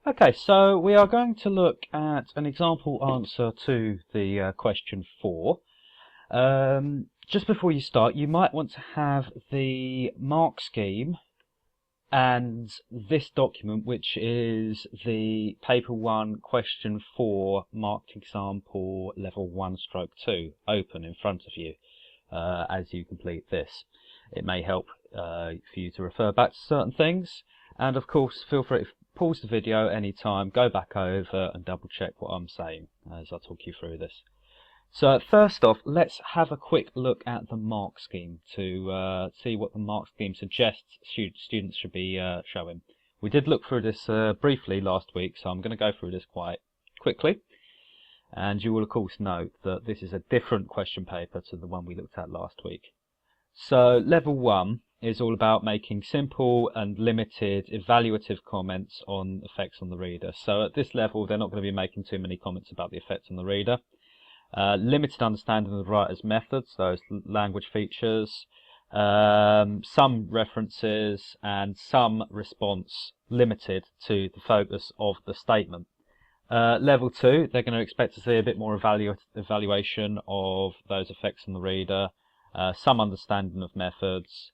Okay, so we are going to look at an example answer to the question 4. Just before you start, you might want to have the mark scheme and this document, which is the paper 1 question 4 marked example level 1/2, open in front of you as you complete this. It may help for you to refer back to certain things, and of course feel free to pause the video anytime, go back over and double check what I'm saying as I talk you through this. So first off, let's have a quick look at the mark scheme to see what the mark scheme suggests students should be showing. We did look through this briefly last week, so I'm going to go through this quite quickly. And you will of course note that this is a different question paper to the one we looked at last week. So level 1 is all about making simple and limited evaluative comments on effects on the reader. So at this level they're not going to be making too many comments about the effects on the reader. Limited understanding of the writer's methods, those language features, some references and some response limited to the focus of the statement. Level 2, they're going to expect to see a bit more evaluation of those effects on the reader, some understanding of methods,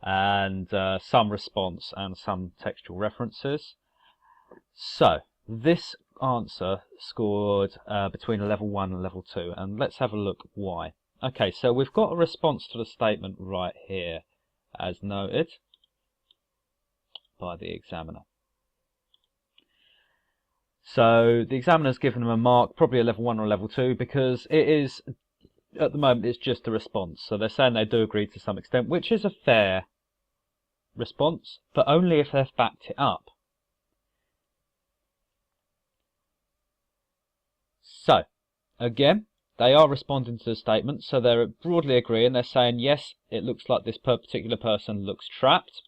and some response and some textual references. So this answer scored between a level 1 and level 2, and let's have a look why. Okay, so we've got a response to the statement right here as noted by the examiner. So the examiner's given them a mark, probably a level 1 or a level 2, because it is, at the moment, it's just a response. So they're saying they do agree to some extent, which is a fair response, but only if they've backed it up. So, again, they are responding to the statement, so they're broadly agreeing. They're saying, yes, it looks like this particular person looks trapped.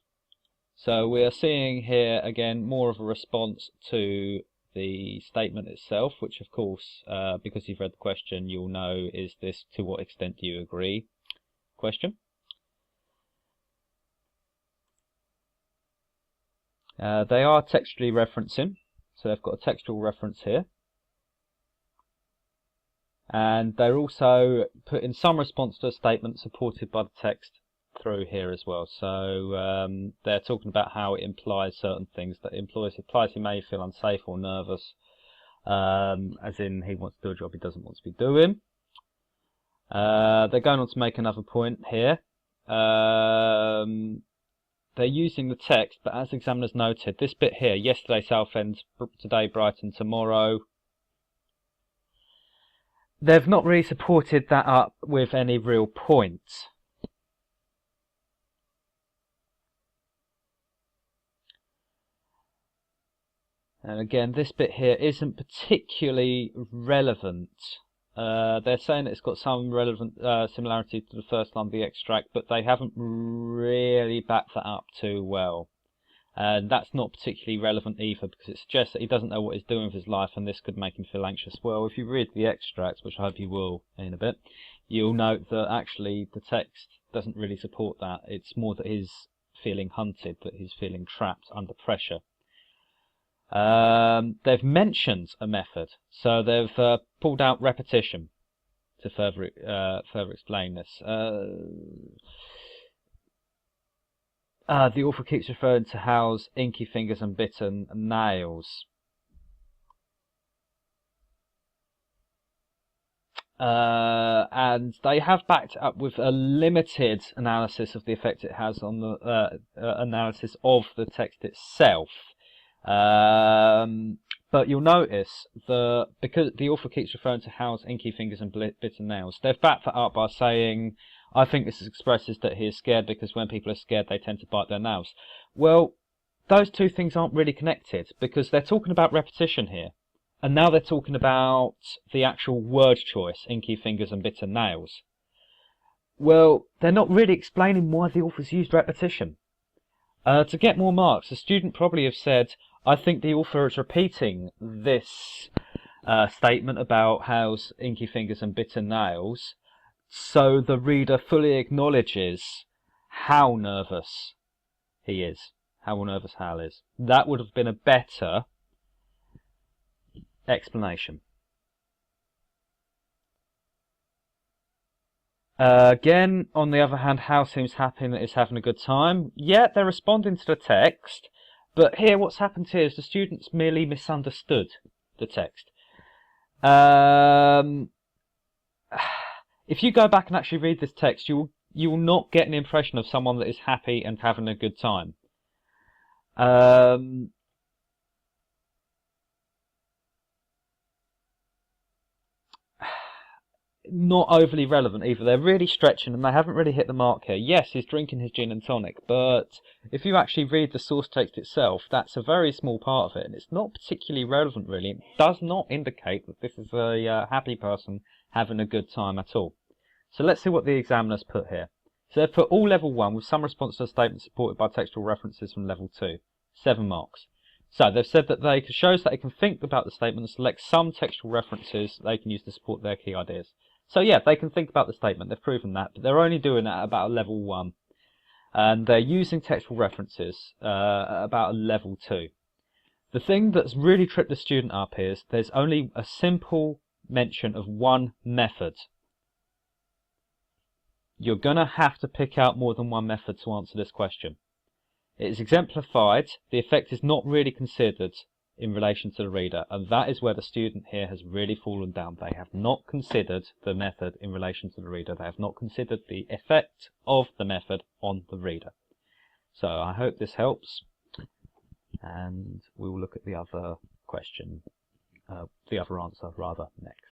So we are seeing here, again, more of a response to the statement itself, which of course, because you've read the question, you'll know is this to what extent do you agree question. They are textually referencing, so they've got a textual reference here. And they're also putting some response to a statement supported by the text through here as well. So they're talking about how it implies certain things, that implies he may feel unsafe or nervous, as in he wants to do a job he doesn't want to be doing. They're going on to make another point here. They're using the text, but as examiners noted, this bit here, yesterday Southend, today Brighton, tomorrow, they've not really supported that up with any real points. And again, this bit here isn't particularly relevant. They're saying it's got some relevant similarity to the first line of the extract, but they haven't really backed that up too well. And that's not particularly relevant either, because it suggests that he doesn't know what he's doing with his life, and this could make him feel anxious. Well, if you read the extracts, which I hope you will in a bit, you'll note that actually the text doesn't really support that. It's more that he's feeling hunted, that he's feeling trapped under pressure. They've mentioned a method, so they've pulled out repetition to further explain this. The author keeps referring to Hal's inky fingers and bitten nails. And they have backed up with a limited analysis of the effect it has on the analysis of the text itself. But you'll notice that because the author keeps referring to Hal's inky fingers and bitten nails, they've backed that up by saying, I think this expresses that he is scared because when people are scared they tend to bite their nails. Well, those two things aren't really connected, because they're talking about repetition here, and now they're talking about the actual word choice, inky fingers and bitten nails. Well, they're not really explaining why the author's used repetition. To get more marks, the student probably have said, I think the author is repeating this statement about Hal's inky fingers and bitten nails, so the reader fully acknowledges how nervous he is, how nervous Hal is. That would have been a better explanation. Again, on the other hand, Hal seems happy and is having a good time. Yeah, they're responding to the text, but here what's happened here is the students merely misunderstood the text. If you go back and actually read this text, you will not get an impression of someone that is happy and having a good time. Not overly relevant either. They're really stretching and they haven't really hit the mark here. Yes, he's drinking his gin and tonic, but if you actually read the source text itself, that's a very small part of it, and it's not particularly relevant really. It does not indicate that this is a happy person having a good time at all. So let's see what the examiners put here. So they've put all level 1 with some response to a statement supported by textual references from level 2. 7 marks. So they've said that they shows that they can think about the statement and select some textual references they can use to support their key ideas. So yeah, they can think about the statement, they've proven that, but they're only doing that at about a level 1. And they're using textual references at about a level 2. The thing that's really tripped the student up is there's only a simple mention of one method. You're going to have to pick out more than one method to answer this question. It is exemplified, the effect is not really considered in relation to the reader, and that is where the student here has really fallen down. They have not considered the method in relation to the reader. They have not considered the effect of the method on the reader. So I hope this helps, and we will look at the other question, the other answer rather, next.